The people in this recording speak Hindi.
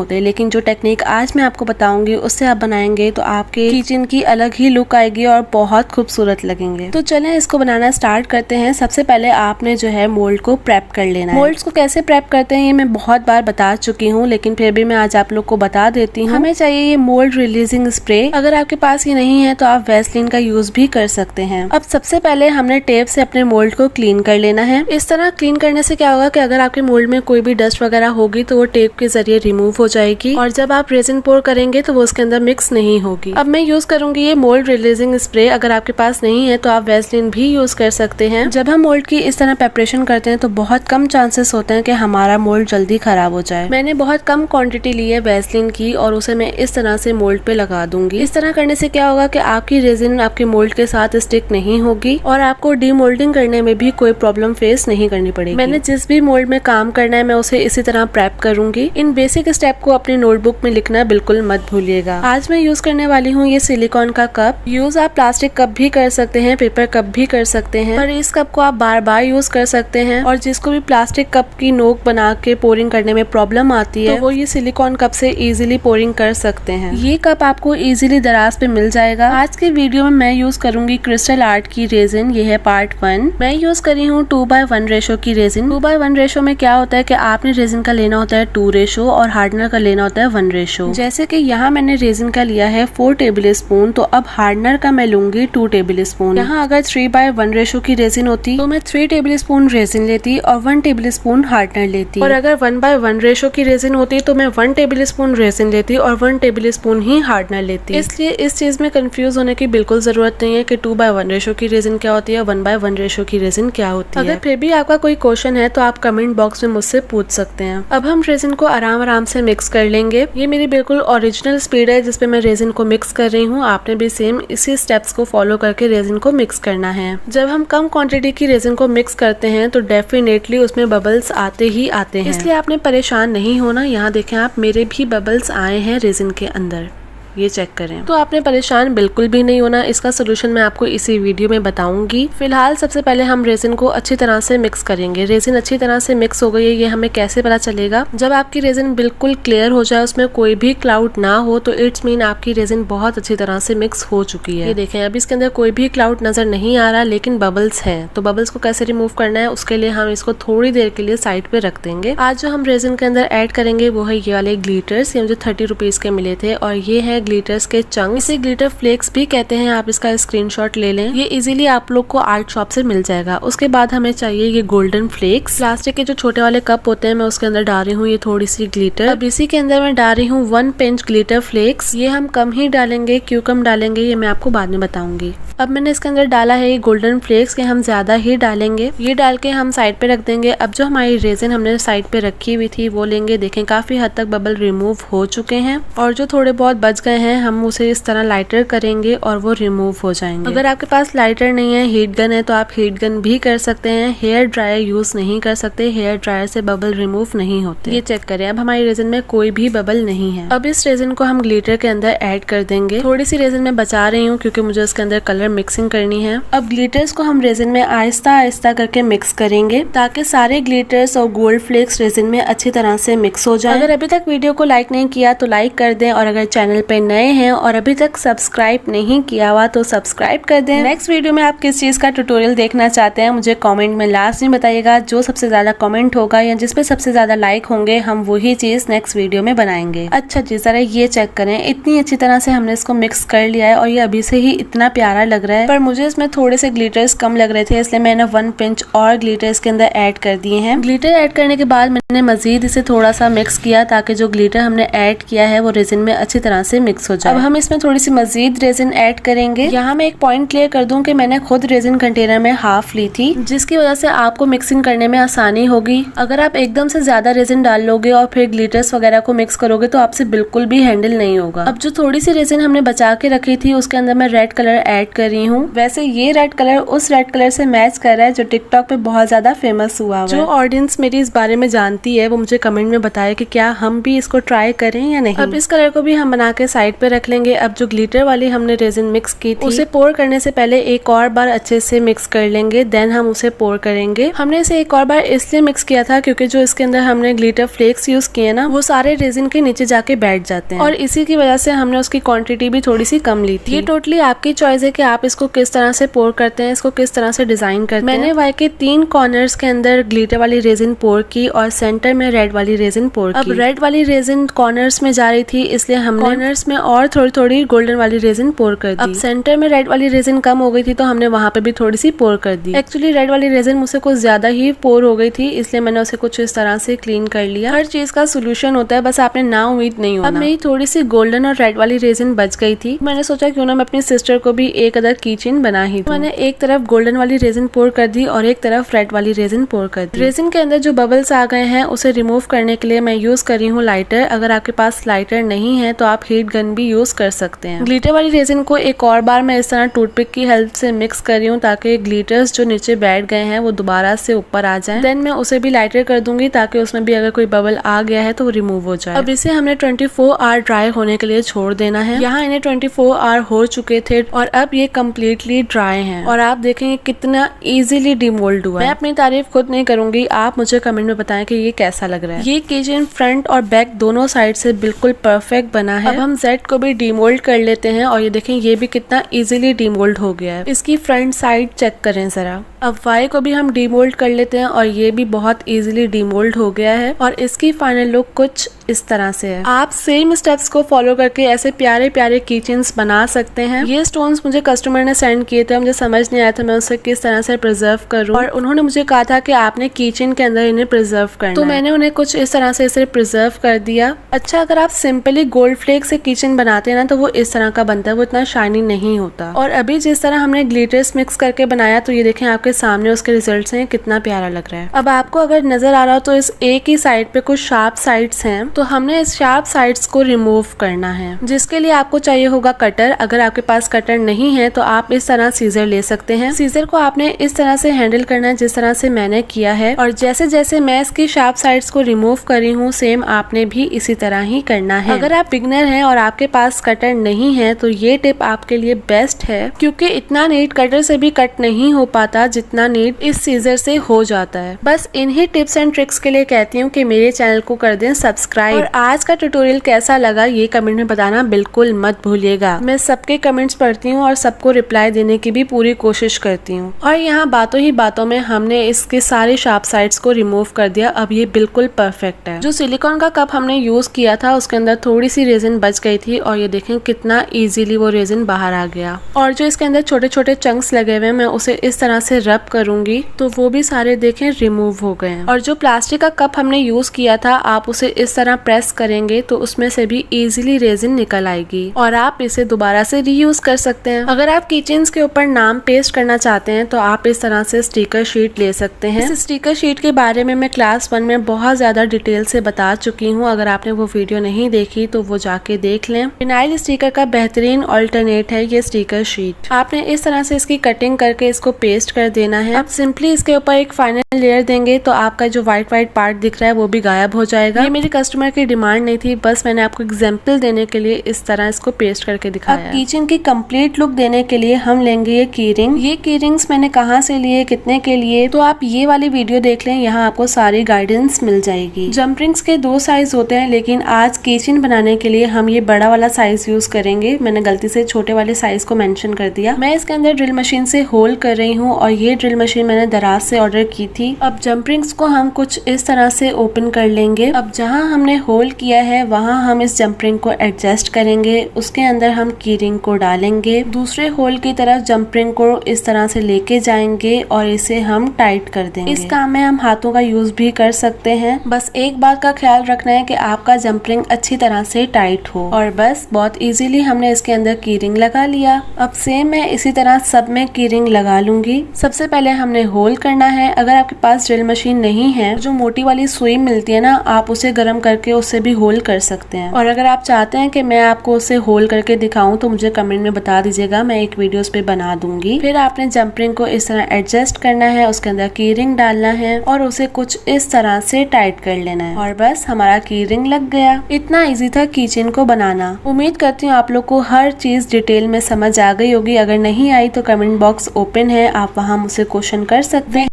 होते, लेकिन जो टेक्निक आज मैं आपको बताऊंगी उससे आप बनाएंगे तो आपके किचन की अलग ही लुक आएगी और बहुत खूबसूरत लगेंगे। तो चलें इसको बनाना स्टार्ट करते हैं। सबसे पहले आपने जो है मोल्ड को प्रेप कर लेना है। मोल्ड्स को कैसे प्रेप करते हैं ये मैं बहुत बार बता चुकी हूँ, लेकिन फिर भी मैं आज आप लोग को बता देती हूँ। हमें चाहिए ये मोल्ड रिलीजिंग स्प्रे। अगर आपके पास ये नहीं है तो आप वैसलीन का यूज भी कर सकते हैं। अब सबसे पहले हमने टेप से अपने मोल्ड को क्लीन कर लेना है। इस तरह क्लीन करने से क्या होगा कि अगर आपके मोल्ड में कोई भी डस्ट वगैरह होगी तो वो टेप के जरिए रिमूव हो जाएगी और जब आप रेजिन पोर करेंगे तो वो उसके अंदर मिक्स नहीं होगी। अब मैं यूज करूंगी ये मोल्ड रिलीजिंग स्प्रे। अगर आपके पास नहीं है तो आप वैसलीन भी यूज कर सकते हैं। जब हम मोल्ड की इस तरह प्रिपरेशन करते हैं तो बहुत कम चांसेस होते हैं कि हमारा मोल्ड जल्दी खराब हो जाए। मैंने बहुत कम क्वांटिटी ली है वैसलीन की और उसे मैं इस तरह से मोल्ड पे लगा दूंगी। इस तरह करने से क्या होगा कि आपकी रेजिन आपके मोल्ड के साथ स्टिक नहीं होगी और आपको डीमोल्डिंग करने में भी कोई प्रॉब्लम फेस नहीं करनी पड़ेगी। मैंने जिस भी मोल्ड में काम करना है मैं उसे इसी तरह प्रेप करूंगी। इन बेसिक स्टेप को अपनी नोटबुक में लिखना बिल्कुल मत भूलिएगा। आज मैं यूज करने वाली हूँ ये सिलिकॉन का कप। यूज आप प्लास्टिक कप भी कर सकते हैं, पेपर कप भी कर सकते हैं, पर इस कप को आप बार बार यूज कर सकते हैं। और जिसको भी प्लास्टिक कप की नोक बना के पोरिंग करने में प्रॉब्लम आती है तो वो ये सिलिकॉन कप से इजीली पोरिंग कर सकते हैं। ये कप आपको इजीली दराज पे मिल जाएगा। आज के वीडियो में मैं यूज करूंगी क्रिस्टल आर्ट की रेजिन। ये है पार्ट 1। मैं यूज करी हूँ 2:1 रेशो की रेजिन। 2:1 रेशो में क्या होता है कि आपने रेजिन का लेना होता है 2 रेशो और हार्डनर का लेना होता है 1 रेशो। जैसे कि यहाँ मैंने रेजिन का लिया है 4 टेबल स्पून, तो अब हार्डनर का मैं लूंगी 2 टेबल स्पून। यहाँ अगर 3:1 रेशो की रेजिन होती तो मैं 3 टेबल स्पून रेजिन लेती और 1 टेबल स्पून हार्डनर लेती। और अगर 1:1 रेशो की रेजिन होती तो मैं 1 टेबल स्पून रेजिन लेती और 1 टेबल स्पून ही हार्डनर लेती। इसलिए इस चीज में कंफ्यूज होने की बिल्कुल जरूरत नहीं है कि 2:1 रेशो की रेजिन क्या होती है, 1:1 रेशो की रेजिन क्या होती है। अगर फिर भी आपका कोई क्वेश्चन है तो आप कमेंट बॉक्स में मुझसे पूछ सकते हैं। अब हम रेजिन को आराम आराम से मिक्स कर लेंगे। ये मेरी बिल्कुल ओरिजिनल स्पीड है जिसपे मैं रेजिन को मिक्स कर रही हूँ। आपने भी सेम इसी स्टेप्स को फॉलो करके रेजिन को मिक्स करना है। जब हम कम क्वांटिटी की रेजिन को मिक्स करते हैं तो डेफिनेटली उसमें बबल्स आते ही आते हैं, इसलिए आपने परेशान नहीं होना। यहाँ देखें आप, मेरे भी बबल्स आए हैं रेजिन के अंदर, ये चेक करें। तो आपने परेशान बिल्कुल भी नहीं होना। इसका सोल्यूशन मैं आपको इसी वीडियो में बताऊंगी। फिलहाल सबसे पहले हम रेजिन को अच्छी तरह से मिक्स करेंगे। रेजिन अच्छी तरह से मिक्स हो गई है, ये हमें कैसे पता चलेगा? जब आपकी रेजिन बिल्कुल क्लियर हो जाए, उसमें कोई भी क्लाउड ना हो, तो इट्स मीन आपकी रेजिन बहुत अच्छी तरह से मिक्स हो चुकी है। ये देखें, अब इसके अंदर कोई भी क्लाउड नजर नहीं आ रहा, लेकिन बबल्स है। तो बबल्स को कैसे रिमूव करना है उसके लिए हम इसको थोड़ी देर के लिए साइड पे रख देंगे। आज जो हम रेजिन के अंदर ऐड करेंगे वो है ये वाले ग्लिटर्स। ये मुझे 30 रुपीज के मिले थे और ये है ग्लिटर्स के चंक। इसे ग्लिटर फ्लेक्स भी कहते हैं। आप इसका स्क्रीनशॉट ले लें, ये इजीली आप लोग को आर्ट शॉप से मिल जाएगा। उसके बाद हमें चाहिए ये गोल्डन फ्लेक्स। प्लास्टिक के जो छोटे वाले कप होते हैं मैं उसके अंदर डाल रही हूँ ये थोड़ी सी ग्लिटर। अब इसी के अंदर मैं डाल रही हूँ 1 पिंच ग्लिटर फ्लेक्स। ये हम कम ही डालेंगे, क्यों कम डालेंगे ये मैं आपको बाद में बताऊंगी। अब मैंने इसके अंदर डाला है ये गोल्डन फ्लेक्स के, हम ज्यादा ही डालेंगे। ये डाल के हम साइड पे रख देंगे। अब जो हमारी रेजिन हमने साइड पे रखी हुई थी वो लेंगे। देखें काफी हद तक बबल रिमूव हो चुके हैं और जो थोड़े बहुत बच गए हैं हम उसे इस तरह लाइटर करेंगे और वो रिमूव हो जाएंगे। अगर आपके पास लाइटर नहीं है, हीट गन है, तो आप हीट गन भी कर सकते हैं। हेयर ड्रायर यूज नहीं कर सकते, हेयर ड्रायर से बबल रिमूव नहीं होते। ये चेक करें, अब हमारी रेजिन में कोई भी बबल नहीं है। अब इस रेजिन को हम ग्लिटर के अंदर ऐड कर देंगे। थोड़ी सी रेजिन में बचा रही हूँ क्योंकि मुझे इसके अंदर कलर मिक्सिंग करनी है। अब ग्लिटर्स को हम रेजिन में आहिस्ता आहिस्ता करके मिक्स करेंगे ताकि सारे ग्लिटर्स और गोल्ड फ्लेक्स रेजिन में अच्छी तरह से मिक्स हो जाए। अगर अभी तक वीडियो को लाइक नहीं किया तो लाइक कर दें और अगर चैनल पे नए हैं और अभी तक सब्सक्राइब नहीं किया हुआ तो सब्सक्राइब कर दें। नेक्स्ट वीडियो में आप किस चीज का ट्यूटोरियल देखना चाहते हैं मुझे कमेंट में लास्ट में बताइएगा। जो सबसे ज्यादा कमेंट होगा या जिसपे सबसे ज्यादा लाइक होंगे हम वही चीज नेक्स्ट वीडियो में बनाएंगे। अच्छा जी, जरा ये चेक करें, इतनी अच्छी तरह से हमने इसको मिक्स कर लिया है और ये अभी से ही इतना प्यारा लग रहा है। पर मुझे इसमें थोड़े से ग्लिटर्स कम लग रहे थे, इसलिए मैंने 1 पिंच और ग्लिटर्स के अंदर ऐड कर दिए हैं। ग्लिटर ऐड करने के बाद मैंने मजीद इसे थोड़ा सा मिक्स किया ताकि जो ग्लिटर हमने ऐड किया है वो रेजिन में अच्छी तरह से मिक्स हो जाए। अब हम इसमें थोड़ी सी मजीद रेजिन ऐड करेंगे। यहाँ मैं एक पॉइंट क्लियर कर दूं कि मैंने खुद रेजिन कंटेनर में हाफ ली थी, जिसकी वजह से आपको मिक्सिंग करने में आसानी होगी। अगर आप एकदम से ज्यादा रेजिन डाल लोगे और फिर ग्लिटर्स वगैरह को मिक्स करोगे तो आपसे बिल्कुल भी हैंडल नहीं होगा। अब जो थोड़ी सी रेजिन हमने बचा के रखी थी उसके अंदर मैं रेड कलर ऐड कर रही हूँ। वैसे ये रेड कलर उस रेड कलर से मैच कर रहा है जो टिकटॉक पे बहुत ज्यादा फेमस हुआ है। जो ऑडियंस मेरी इस बारे में जानती है वो मुझे कमेंट में बताए कि क्या हम भी इसको ट्राई करें या नहीं। अब इस कलर को भी हम बना के साइड पे रख लेंगे। अब जो ग्लिटर वाली हमने रेजिन मिक्स की थी उसे पोर करने से पहले एक और बार अच्छे से मिक्स कर लेंगे, देन हम उसे पोर करेंगे। हमने इसे एक और बार इसलिए मिक्स किया था क्योंकि जो इसके अंदर हमने ग्लिटर फ्लेक्स यूज किए ना वो सारे रेजिन के नीचे जाके बैठ जाते हैं और इसी की वजह से हमने उसकी क्वांटिटी भी थोड़ी सी कम ली थी। ये टोटली आपकी चॉइस है कि आप इसको किस तरह से पोर करते हैं, इसको किस तरह से डिजाइन करते हैं। मैंने वाई के 3 कॉर्नर्स के अंदर ग्लिटर वाली रेजिन पोर की और सेंटर में रेड वाली रेजिन पोर की। अब रेड वाली रेजिन कॉर्नर्स में जा रही थी इसलिए हमने कॉर्नर्स में और थोड़ी थोड़ी गोल्डन वाली रेजिन पोर कर दी। अब सेंटर में रेड वाली रेजिन कम हो गई थी तो हमने वहाँ पे भी थोड़ी सी पोर कर दी। एक्चुअली रेड वाली रेजिन मुझसे कुछ ज्यादा ही पोर हो गई थी इसलिए मैंने उसे कुछ इस तरह से क्लीन कर लिया। हर चीज का सोल्यूशन होता है, बस आपने ना उम्मीद नहीं होना। अब मेरी थोड़ी सी गोल्डन और रेड वाली रेजिन बच गई थी, मैंने सोचा क्यों ना मैं अपनी सिस्टर को भी एक अदर कीचेन बना ही दूं। मैंने एक तरफ गोल्डन वाली रेजिन पोर कर दी और एक तरफ रेड वाली रेजिन पोर कर दी। रेजिन के अंदर जो बबल्स आ गए हैं उसे रिमूव करने के लिए मैं यूज कर रही हूँ लाइटर। अगर आपके पास लाइटर नहीं है तो आप हीट गन भी यूज कर सकते हैं। ग्लिटर वाली रेजिन को एक और बार मैं इस तरह टूथपिक की हेल्प से मिक्स कर रही हूँ ताकि ग्लिटर्स जो नीचे बैठ गए हैं वो दोबारा से ऊपर आ जाएं। देन मैं उसे भी लाइटर कर दूंगी ताकि उसमें भी अगर कोई बबल आ गया है तो वो रिमूव हो जाए। अब इसे हमने 24 आवर ड्राई होने के लिए छोड़ देना है। यहाँ इन्हें 24 आवर हो चुके थे और अब ये कम्प्लीटली ड्राई हैं और आप देखेंगे कितना इजीली डिमोल्ड हुआ है। मैं अपनी तारीफ खुद नहीं करूंगी, आप मुझे कमेंट में बताएं कि ये कैसा लग रहा है। ये किचन फ्रंट और बैक दोनों साइड से बिल्कुल परफेक्ट बना है। अब हम जेड को भी डिमोल्ड कर लेते हैं और ये देखें ये भी कितना इजीली डिमोल्ड हो गया है। इसकी फ्रंट साइड चेक करें जरा। अब वाई को भी हम डिमोल्ड कर लेते हैं और ये भी बहुत इजीली डिमोल्ड हो गया है और इसकी फाइनल लुक कुछ इस तरह से है। आप सेम स्टेप्स को फॉलो करके ऐसे प्यारे प्यारे किचन्स बना सकते हैं। ये स्टोन्स मुझे कस्टमर ने सेंड किए थे, मुझे समझ नहीं आया था मैं उसे किस तरह से प्रिजर्व करूं और उन्होंने मुझे कहा था कि आपने किचन के अंदर इन्हें प्रिजर्व करना तो मैंने उन्हें कुछ इस तरह से इसे प्रिजर्व कर दिया। अच्छा, अगर आप सिंपली गोल्ड फ्लेक से किचन बनाते हैं ना तो वो इस तरह का बनता है, वो इतना शाइनी नहीं होता। और अभी जिस तरह हमने ग्लिटर्स मिक्स करके बनाया तो ये देखें आपके सामने उसके रिजल्ट्स हैं, कितना प्यारा लग रहा है। अब आपको अगर नजर आ रहा हो तो इस एक ही साइड पे कुछ शार्प साइड्स हैं तो हमने इस शार्प साइड्स को रिमूव करना है, जिसके लिए आपको चाहिए होगा कटर। अगर आपके पास कटर नहीं है तो आप इस तरह सीजर ले सकते हैं। सीजर को आपने इस तरह से हैंडल करना है जिस तरह से मैंने किया है और जैसे जैसे मैं इसकी शार्प साइड्स को रिमूव करी हूँ सेम आपने भी इसी तरह ही करना है। अगर आप बिगनर हैं और आपके पास कटर नहीं है तो ये टिप आपके लिए बेस्ट है क्योंकि इतना नीट कटर से भी कट नहीं हो पाता जितना नीट इस सीजर से हो जाता है। बस इन्हीं टिप्स एंड ट्रिक्स के लिए कहती हूँ कि मेरे चैनल को कर दें सब्सक्राइब और आज का ट्यूटोरियल कैसा लगा ये कमेंट में बताना बिल्कुल मत भूलिएगा। मैं सबके कमेंट्स पढ़ती हूँ और सबको रिप्लाई देने की भी पूरी कोशिश करती हूँ। और यहाँ बातों ही बातों में हमने इसके सारे शार्प साइड्स को रिमूव कर दिया। अब ये बिल्कुल परफेक्ट है। जो सिलिकॉन का कप हमने यूज किया था उसके अंदर थोड़ी सी रेजिन बच गई थी और ये देखें कितना इजीली वो रेजिन बाहर आ गया। और जो इसके अंदर छोटे छोटे चंक्स लगे हुए हैं मैं उसे इस तरह से रब करूंगी तो वो भी सारे देखें रिमूव हो गए हैं। और जो प्लास्टिक का कप हमने यूज किया था आप उसे इस तरह प्रेस करेंगे तो उसमें से भी इजीली रेजिन निकल आएगी और आप इसे दोबारा से रीयूज कर सकते हैं। अगर आप किचन्स के ऊपर नाम पेस्ट करना चाहते हैं तो आप इस तरह से स्टिकर शीट ले सकते हैं। इस स्टिकर शीट के बारे में मैं क्लास 1 में बहुत ज्यादा डिटेल से बता चुकी हूँ। अगर आपने वो वीडियो नहीं देखी तो वो जाके देख लें। विनाइल स्टिकर का बेहतरीन ऑल्टरनेट है ये स्टिकर शीट। आपने इस तरह से इसकी कटिंग करके इसको पेस्ट कर देना है। आप सिंपली इसके ऊपर एक फाइनल लेयर देंगे तो आपका जो व्हाइट पार्ट दिख रहा है वो भी गायब हो जाएगा। ये मेरी कस्टमर की डिमांड नहीं थी, बस मैंने आपको एग्जांपल देने के लिए इस तरह इसको पेस्ट करके दिखाया। अब किचन की कंप्लीट लुक देने के लिए हम लेंगे ये की रिंग। ये की रिंग्स मैंने कहाँ से लिए, कितने के लिए, तो आप ये वाली वीडियो देख लें, यहाँ आपको सारी गाइडेंस मिल जाएगी। जंप रिंग्स के 2 साइज होते हैं लेकिन आज किचन बनाने के लिए हम ये बड़ा वाला साइज यूज करेंगे। मैंने गलती से छोटे वाले साइज को मेंशन कर दिया। मैं इसके अंदर ड्रिल मशीन से होल कर रही हूँ और ये ड्रिल मशीन मैंने दराज से ऑर्डर की थी। अब जंप रिंग्स को हम कुछ इस तरह से ओपन कर लेंगे। अब जहाँ हमने होल किया है वहाँ हम इस जंप रिंग को एडजस्ट करेंगे, उसके अंदर हम की रिंग को डालेंगे, दूसरे होल की तरफ जंप रिंग को इस तरह से लेके जाएंगे और इसे हम टाइट कर देंगे। इस काम में हम हाथों का यूज भी कर सकते हैं। बस एक बात का ख्याल रखना है कि आपका जंप रिंग अच्छी तरह से टाइट हो। और बस बहुत इजीली हमने इसके अंदर की रिंग लगा लिया। अब सेम मैं इसी तरह सब में की रिंग लगा लूंगी। सबसे पहले हमने होल करना है। अगर आपके पास ड्रिल मशीन नहीं है, जो मोटी वाली सुई मिलती है ना, आप उसे गर्म करके करके उसे भी होल कर सकते हैं। और अगर आप चाहते हैं कि मैं आपको उसे होल करके दिखाऊं तो मुझे कमेंट में बता दीजिएगा, मैं एक वीडियो उस पे बना दूंगी। फिर आपने जंप रिंग को इस तरह एडजस्ट करना है, उसके अंदर की रिंग डालना है और उसे कुछ इस तरह से टाइट कर लेना है और बस हमारा की रिंग लग गया। इतना इजी था की चेन को बनाना। उम्मीद करती हूँ आप लोग को हर चीज डिटेल में समझ आ गई होगी। अगर नहीं आई तो कमेंट बॉक्स ओपन है, आप वहाँ मुझसे क्वेश्चन कर सकते हैं।